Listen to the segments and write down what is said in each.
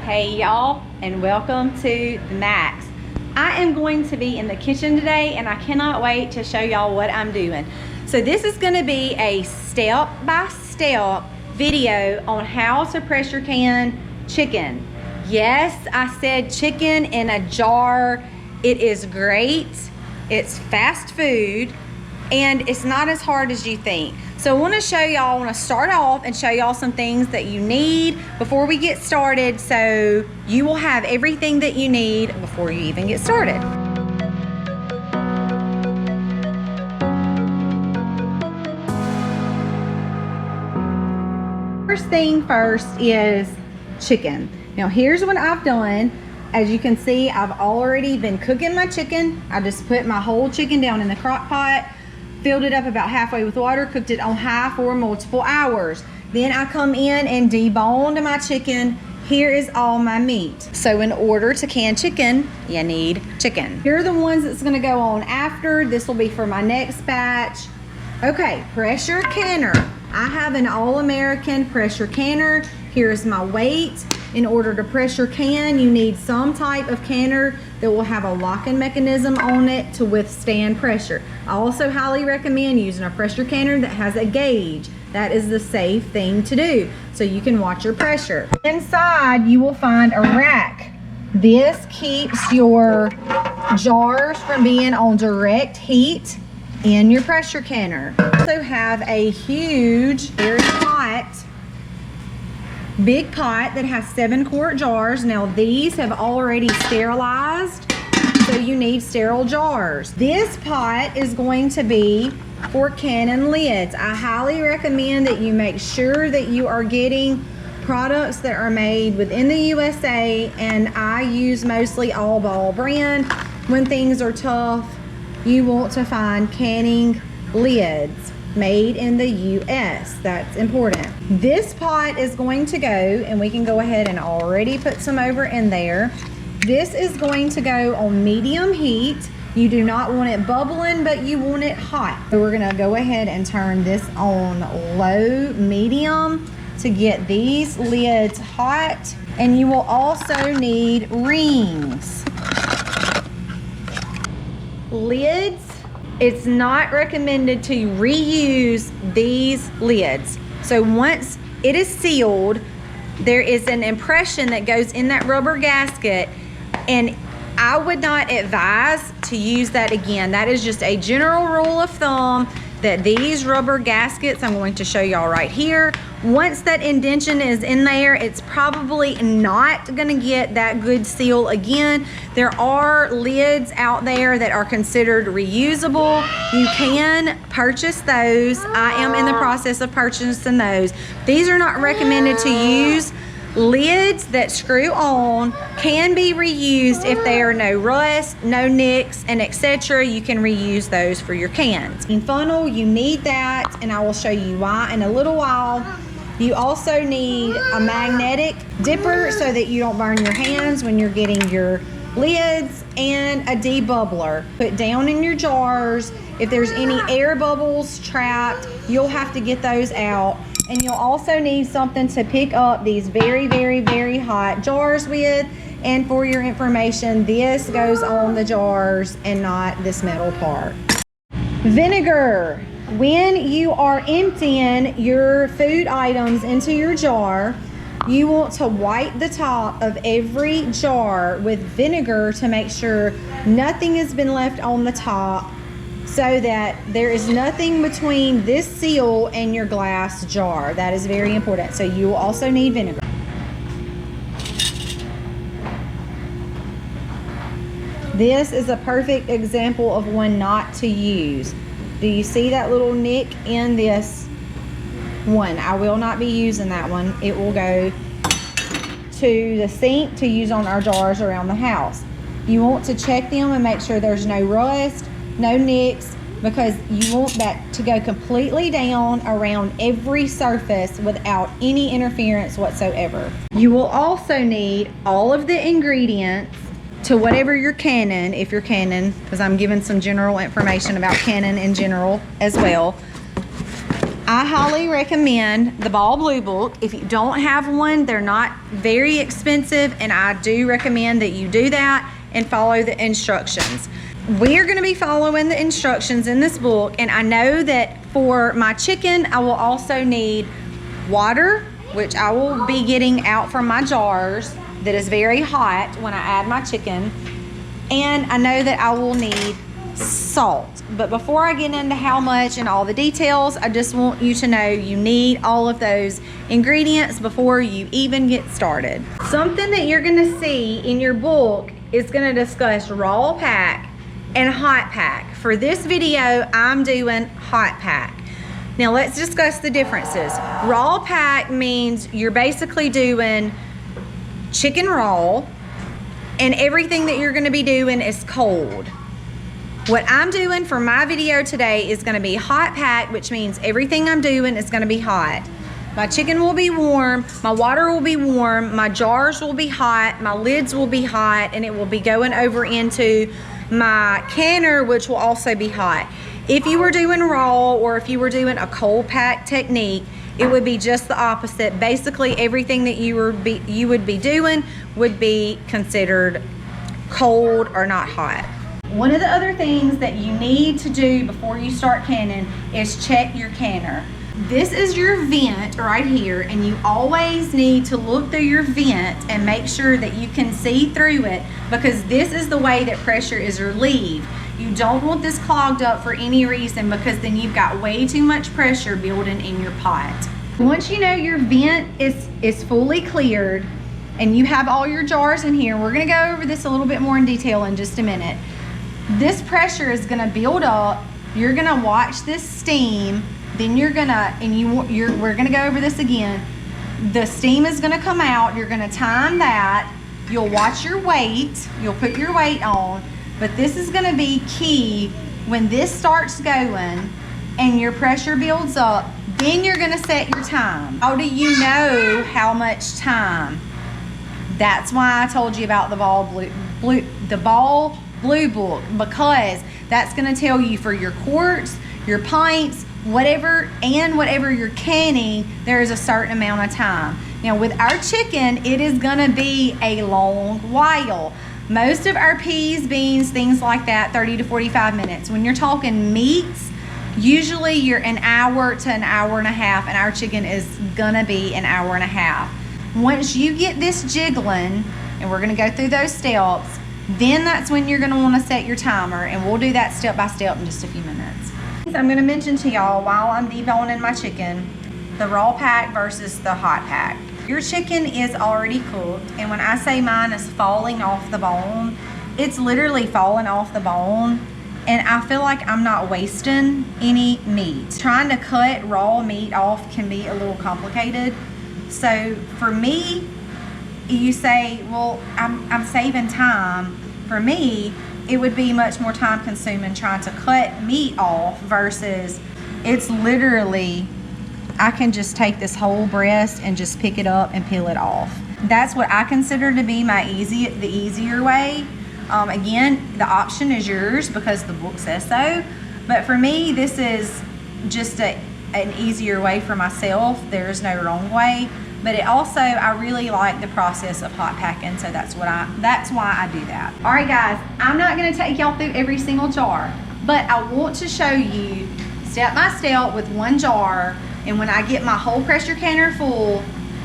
Hey y'all, and welcome to the Max. I am going to be in the kitchen today and I cannot wait to show y'all what I'm doing. So this is going to be a step-by-step video on how to pressure can chicken. Yes, I said chicken in a jar. It is great. It's fast food and it's not as hard as you think. So I want to start off and show y'all some things that you need before we get started, so you will have everything that you need before you even get started. First thing first is chicken. Now here's what I've done. As you can see, I've already been cooking my chicken. I just put my whole chicken down in the crock pot, filled it up about halfway with water, cooked it on high for multiple hours. Then I come in and deboned my chicken. Here is all my meat. So in order to can chicken, you need chicken. Here are the ones that's gonna go on after. This will be for my next batch. Okay, pressure canner. I have an all-American pressure canner. Here's my weight. In order to pressure can, you need some type of canner that will have a locking mechanism on it to withstand pressure. I also highly recommend using a pressure canner that has a gauge. That is the safe thing to do, so you can watch your pressure. Inside, you will find a rack. This keeps your jars from being on direct heat in your pressure canner. Also have a huge, very hot, big pot that has 7-quart jars. Now these have already sterilized, so you need sterile jars. This pot is going to be for canning lids. I highly recommend that you make sure that you are getting products that are made within the USA, and I use mostly All Ball brand. When things are tough, you want to find canning lids made in the US. That's important. This pot is going to go, and we can go ahead and already put some over in there. This is going to go on medium heat. You do not want it bubbling, but you want it hot. So we're gonna go ahead and turn this on low, medium to get these lids hot. And you will also need rings. Lids, it's not recommended to reuse these lids. So once it is sealed, there is an impression that goes in that rubber gasket, and I would not advise to use that again. That is just a general rule of thumb that these rubber gaskets, I'm going to show y'all right here, once that indentation is in there, it's probably not gonna get that good seal again. There are lids out there that are considered reusable. You can purchase those. I am in the process of purchasing those. These are not recommended to use. Lids that screw on can be reused if there are no rust, no nicks, and etc. You can reuse those for your cans. In funnel, you need that, and I will show you why in a little while. You also need a magnetic dipper so that you don't burn your hands when you're getting your lids, and a debubbler. Put down in your jars. If there's any air bubbles trapped, you'll have to get those out. And you'll also need something to pick up these very, very, very hot jars with. And for your information, this goes on the jars and not this metal part. Vinegar. When you are emptying your food items into your jar, you want to wipe the top of every jar with vinegar to make sure nothing has been left on the top, so that there is nothing between this seal and your glass jar. That is very important. So you will also need vinegar. This is a perfect example of one not to use. Do you see that little nick in this one? I will not be using that one. It will go to the sink to use on our jars around the house. You want to check them and make sure there's no rust, no nicks, because you want that to go completely down around every surface without any interference whatsoever. You will also need all of the ingredients to whatever you're canning, if you're canning, because I'm giving some general information about canning in general as well. I highly recommend the Ball Blue Book. If you don't have one, they're not very expensive, and I do recommend that you do that and follow the instructions. We are going to be following the instructions in this book, and I know that for my chicken, I will also need water, which I will be getting out from my jars that is very hot when I add my chicken, and I know that I will need salt. But before I get into how much and all the details, I just want you to know you need all of those ingredients before you even get started. Something that you're going to see in your book is going to discuss raw pack and hot pack. For this video, I'm doing hot pack. Now let's discuss the differences. Raw pack means you're basically doing chicken raw, and everything that you're going to be doing is cold. What I'm doing for my video today is going to be hot pack, which means everything I'm doing is going to be hot. My chicken will be warm, my water will be warm, my jars will be hot, my lids will be hot, and it will be going over into my canner, which will also be hot. If you were doing raw, or if you were doing a cold pack technique, it would be just the opposite. Basically, everything that you would be doing would be considered cold or not hot. One of the other things that you need to do before you start canning is check your canner. This is your vent right here, and you always need to look through your vent and make sure that you can see through it, because this is the way that pressure is relieved. You don't want this clogged up for any reason, because then you've got way too much pressure building in your pot. Once you know your vent is fully cleared and you have all your jars in here, we're going to go over this a little bit more in detail in just a minute. This pressure is going to build up. You're going to watch this steam. Then you're going to, we're going to go over this again. The steam is going to come out. You're going to time that. You'll watch your weight. You'll put your weight on. But this is going to be key. When this starts going and your pressure builds up, then you're going to set your time. How do you know how much time? That's why I told you about the Ball Blue Book, because that's going to tell you for your quarts, your pints, whatever you're canning, there is a certain amount of time. Now with our chicken, it is going to be a long while. Most of our peas, beans, things like that, 30 to 45 minutes. When you're talking meats, usually you're an hour to an hour and a half, and our chicken is gonna be an hour and a half. Once you get this jiggling, and we're gonna go through those steps, then that's when you're gonna wanna set your timer, and we'll do that step by step in just a few minutes. So I'm gonna mention to y'all while I'm deboning my chicken, the raw pack versus the hot pack. Your chicken is already cooked, and when I say mine is falling off the bone, it's literally falling off the bone, and I feel like I'm not wasting any meat. Trying to cut raw meat off can be a little complicated. So for me, you say, well, I'm saving time. For me, it would be much more time consuming trying to cut meat off versus it's literally, I can just take this whole breast and just pick it up and peel it off. That's what I consider to be the easier way. Again, the option is yours because the book says so. But for me, this is just an easier way for myself. There's no wrong way. But it also, I really like the process of hot packing, so that's why I do that. All right, guys, I'm not going to take y'all through every single jar, but I want to show you step by step with one jar. And when I get my whole pressure canner full,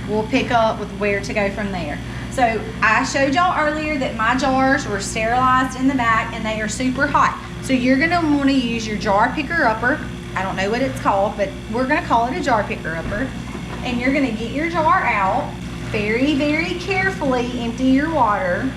we'll pick up with where to go from there. So I showed y'all earlier that my jars were sterilized in the back and they are super hot. So you're gonna wanna use your jar picker upper. I don't know what it's called, but we're gonna call it a jar picker upper. And you're gonna get your jar out, very, very carefully empty your water.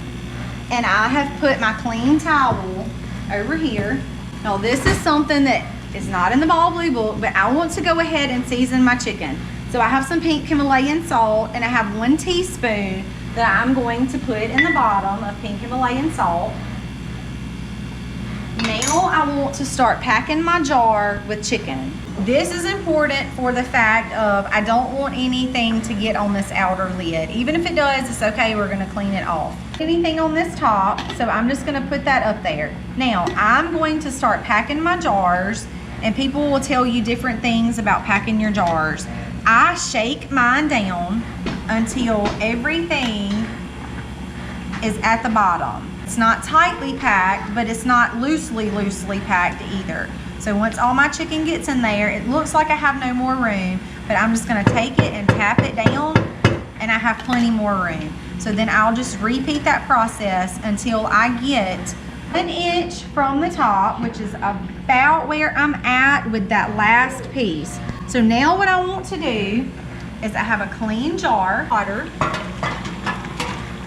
And I have put my clean towel over here. Now this is something that is not in the Ball Blue Book, but I want to go ahead and season my chicken. So I have some pink Himalayan salt, and I have 1 teaspoon that I'm going to put in the bottom of pink Himalayan salt. Now I want to start packing my jar with chicken. This is important for the fact of I don't want anything to get on this outer lid. Even if it does, it's okay, we're gonna clean it off. Anything on this top, so I'm just gonna put that up there. Now I'm going to start packing my jars, and people will tell you different things about packing your jars. I shake mine down until everything is at the bottom. It's not tightly packed, but it's not loosely packed either. So once all my chicken gets in there, it looks like I have no more room, but I'm just gonna take it and tap it down, and I have plenty more room. So then I'll just repeat that process until I get 1 inch from the top, which is about where I'm at with that last piece. So now what I want to do is I have a clean jar of water,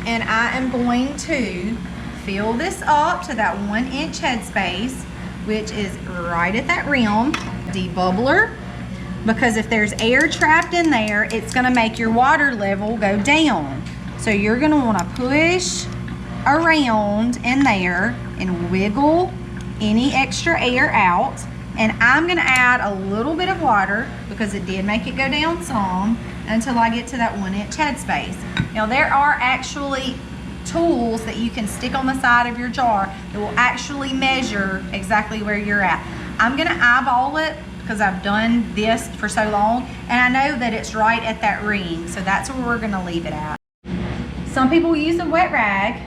and I am going to fill this up to that 1 inch headspace, which is right at that rim. Debubbler, because if there's air trapped in there, it's gonna make your water level go down. So you're gonna wanna push around in there and wiggle any extra air out. And I'm gonna add a little bit of water because it did make it go down some until I get to that 1 inch headspace. Now there are actually tools that you can stick on the side of your jar that will actually measure exactly where you're at. I'm gonna eyeball it because I've done this for so long, and I know that it's right at that ring, so that's where we're gonna leave it at. Some people use a wet rag.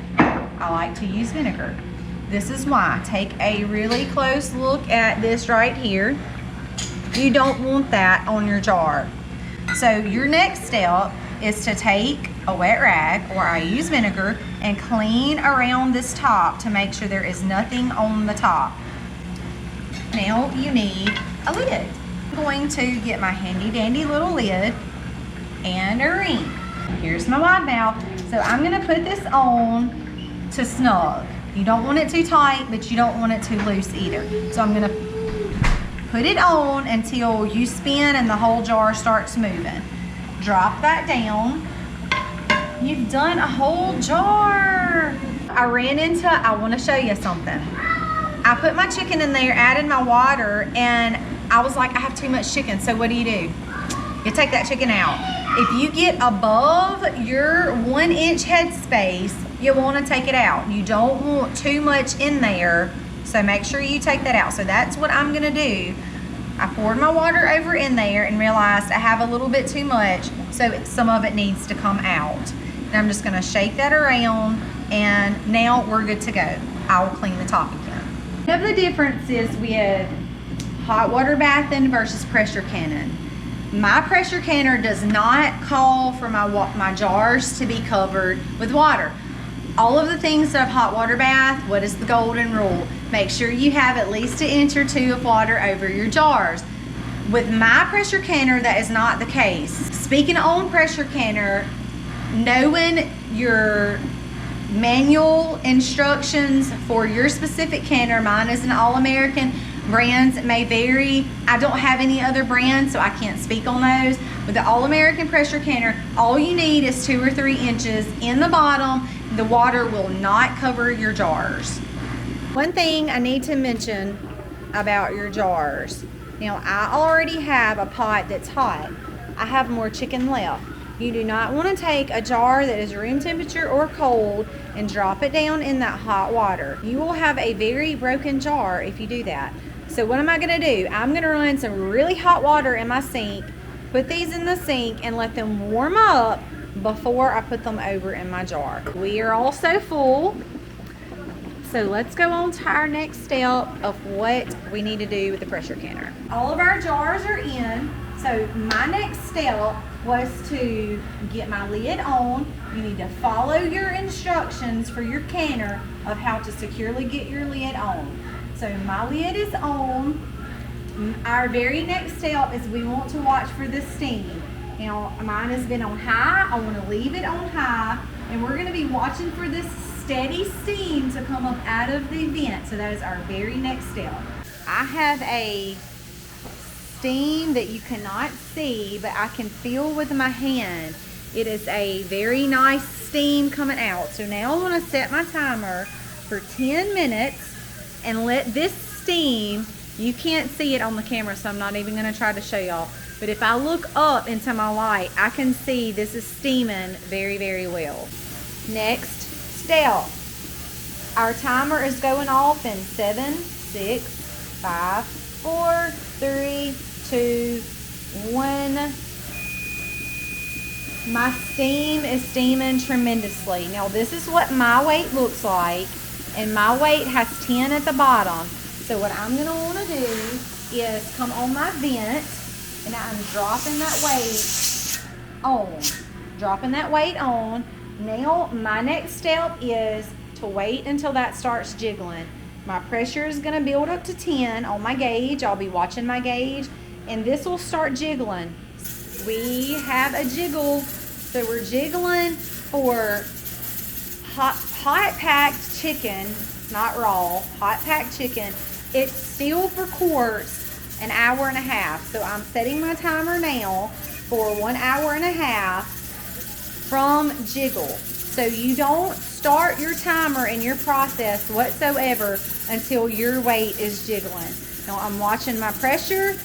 I like to use vinegar. This is why. Take a really close look at this right here. You don't want that on your jar. So your next step is to take a wet rag, or I use vinegar, and clean around this top to make sure there is nothing on the top. Now you need a lid. I'm going to get my handy dandy little lid and a ring. Here's my wide mouth. So I'm gonna put this on to snug. You don't want it too tight, but you don't want it too loose either. So I'm gonna put it on until you spin and the whole jar starts moving. Drop that down. You've done a whole jar. I wanna show you something. I put my chicken in there, added my water, and I was like, I have too much chicken, so what do? You take that chicken out. If you get above your 1 inch headspace, you wanna take it out. You don't want too much in there, so make sure you take that out. So that's what I'm gonna do. I poured my water over in there and realized I have a little bit too much, so some of it needs to come out. And I'm just gonna shake that around, and now we're good to go. I will clean the top again. One of the differences with hot water bathing versus pressure canning. My pressure canner does not call for my jars to be covered with water. All of the things of hot water bath, what is the golden rule? Make sure you have at least 1 inch or 2 of water over your jars. With my pressure canner, that is not the case. Speaking on pressure canner, knowing your manual instructions for your specific canner, mine is an All-American, brands may vary. I don't have any other brands, so I can't speak on those. With the All-American pressure canner, all you need is 2 or 3 inches in the bottom. The water will not cover your jars. One thing I need to mention about your jars. Now, I already have a pot that's hot. I have more chicken left. You do not want to take a jar that is room temperature or cold and drop it down in that hot water. You will have a very broken jar if you do that. So what am I going to do? I'm going to run some really hot water in my sink, put these in the sink, and let them warm up before I put them over in my jar. We are also full. So let's go on to our next step of what we need to do with the pressure canner. All of our jars are in. So my next step was to get my lid on. You need to follow your instructions for your canner of how to securely get your lid on. So my lid is on. Our very next step is we want to watch for the steam. Now mine has been on high. I want to leave it on high, and we're going to be watching for this steady steam to come up out of the vent. So that is our very next step. I have a steam that you cannot see, but I can feel with my hand. It is a very nice steam coming out. So now I'm going to set my timer for 10 minutes and let this steam, you can't see it on the camera, so I'm not even going to try to show y'all, but if I look up into my light, I can see this is steaming very, very well. Next step, our timer is going off in 7, 6, 5, 4, 3, 2, 1. My steam is steaming tremendously. Now this is what my weight looks like, and my weight has 10 at the bottom. So what I'm gonna wanna do is come on my vent, and I'm dropping that weight on. Dropping that weight on. Now my next step is to wait until that starts jiggling. My pressure is gonna build up to 10 on my gauge. I'll be watching my gauge, and this will start jiggling. We have a jiggle, so we're jiggling for hot packed chicken, not raw, hot packed chicken. It's still for quarts, an hour and a half. So I'm setting my timer now for 1 hour and a half from jiggle. So you don't start your timer in your process whatsoever until your weight is jiggling. Now I'm watching my pressure,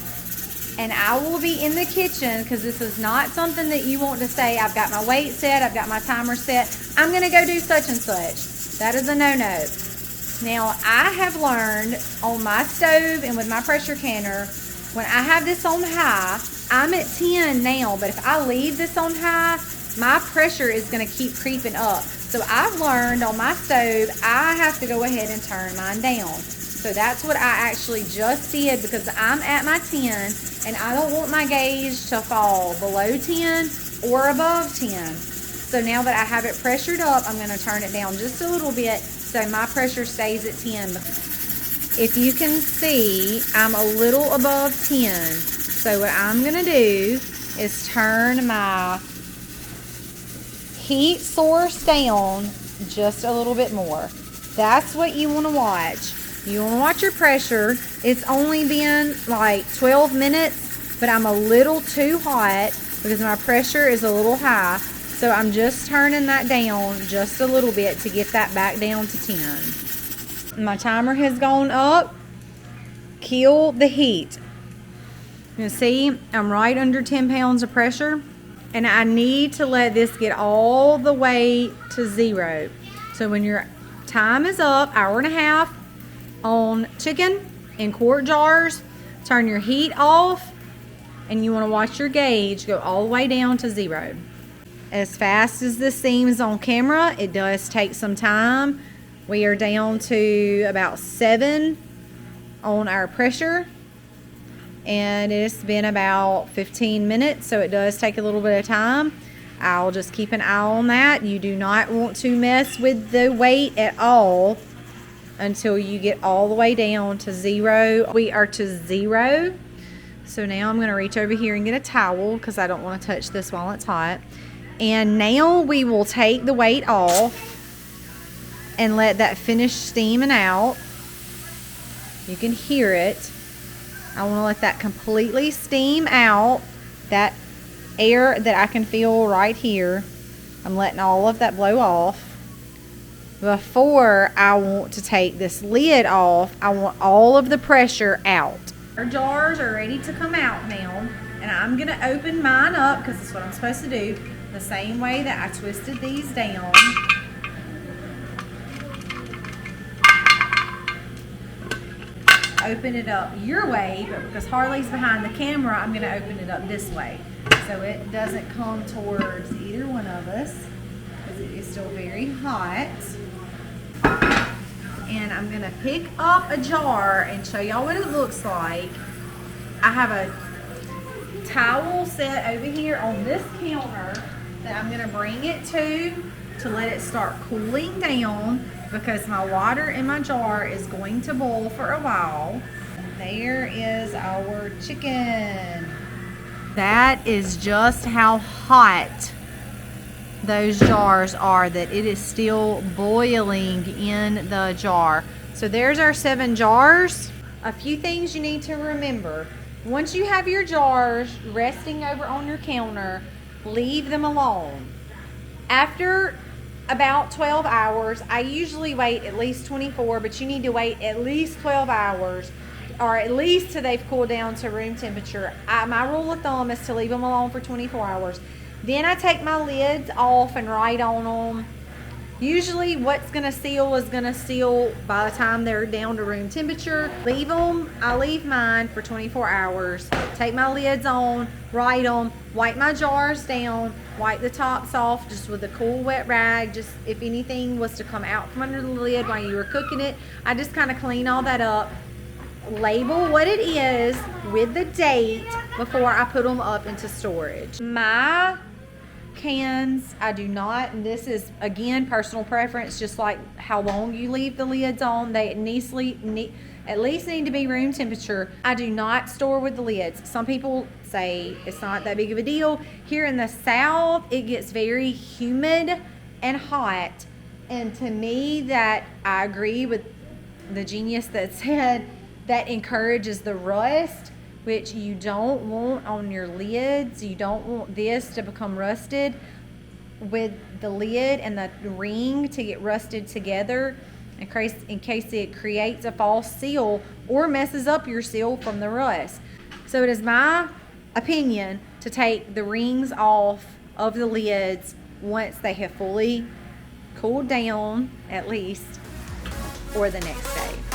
and I will be in the kitchen, because this is not something that you want to say, I've got my weight set, I've got my timer set, I'm gonna go do such and such. That is a no-no. Now I have learned on my stove and with my pressure canner, when I have this on high, I'm at 10 now, but if I leave this on high, my pressure is gonna keep creeping up. So I've learned on my stove, I have to go ahead and turn mine down. So that's what I actually just did, because I'm at my 10 and I don't want my gauge to fall below 10 or above 10. So now that I have it pressured up, I'm gonna turn it down just a little bit so my pressure stays at 10. If you can see, I'm a little above 10. So what I'm gonna do is turn my heat source down just a little bit more. That's what you want to watch. You want to watch your pressure. It's only been like 12 minutes, but I'm a little too hot because my pressure is a little high. So I'm just turning that down just a little bit to get that back down to 10. My timer has gone up. Kill the heat. You see, I'm right under 10 pounds of pressure. And I need to let this get all the way to 0. So when your time is up, hour and a half on chicken in quart jars, turn your heat off, and you want to watch your gauge go all the way down to 0. As fast as this seems on camera, it does take some time. We are down to about 7 on our pressure. And it's been about 15 minutes, so it does take a little bit of time. I'll just keep an eye on that. You do not want to mess with the weight at all until you get all the way down to 0. We are to 0. So now I'm going to reach over here and get a towel because I don't want to touch this while it's hot. And now we will take the weight off and let that finish steaming out. You can hear it. I want to let that completely steam out. That air that I can feel right here, I'm letting all of that blow off. Before I want to take this lid off, I want all of the pressure out. Our jars are ready to come out now, and I'm going to open mine up because that's what I'm supposed to do, the same way that I twisted these down. Open it up your way, but because Harley's behind the camera, I'm going to open it up this way so it doesn't come towards either one of us because it is still very hot. And I'm going to pick up a jar and show y'all what it looks like. I have a towel set over here on this counter that I'm going to bring it to let it start cooling down, because my water in my jar is going to boil for a while. There is our chicken. That is just how hot those jars are, that it is still boiling in the jar. So there's our 7 jars. A few things you need to remember. Once you have your jars resting over on your counter, leave them alone. After about 12 hours, I usually wait at least 24, but you need to wait at least 12 hours, or at least till they've cooled down to room temperature. My rule of thumb is to leave them alone for 24 hours. Then I take my lids off and write on them Usually what's gonna seal is gonna seal by the time they're down to room temperature. I leave mine for 24 hours. Take my lids on, right them, wipe my jars down, wipe the tops off just with a cool wet rag. Just if anything was to come out from under the lid while you were cooking it, I just kind of clean all that up. Label what it is with the date before I put them up into storage. My cans, I do not, and this is again personal preference, just like how long you leave the lids on. They at least need to be room temperature. I do not store with the lids. Some people say it's not that big of a deal. Here in the South, it gets very humid and hot, and to me, that I agree with the genius that said that encourages the rust, which you don't want on your lids. You don't want this to become rusted with the lid and the ring to get rusted together in case it creates a false seal or messes up your seal from the rust. So it is my opinion to take the rings off of the lids once they have fully cooled down, at least, or the next day.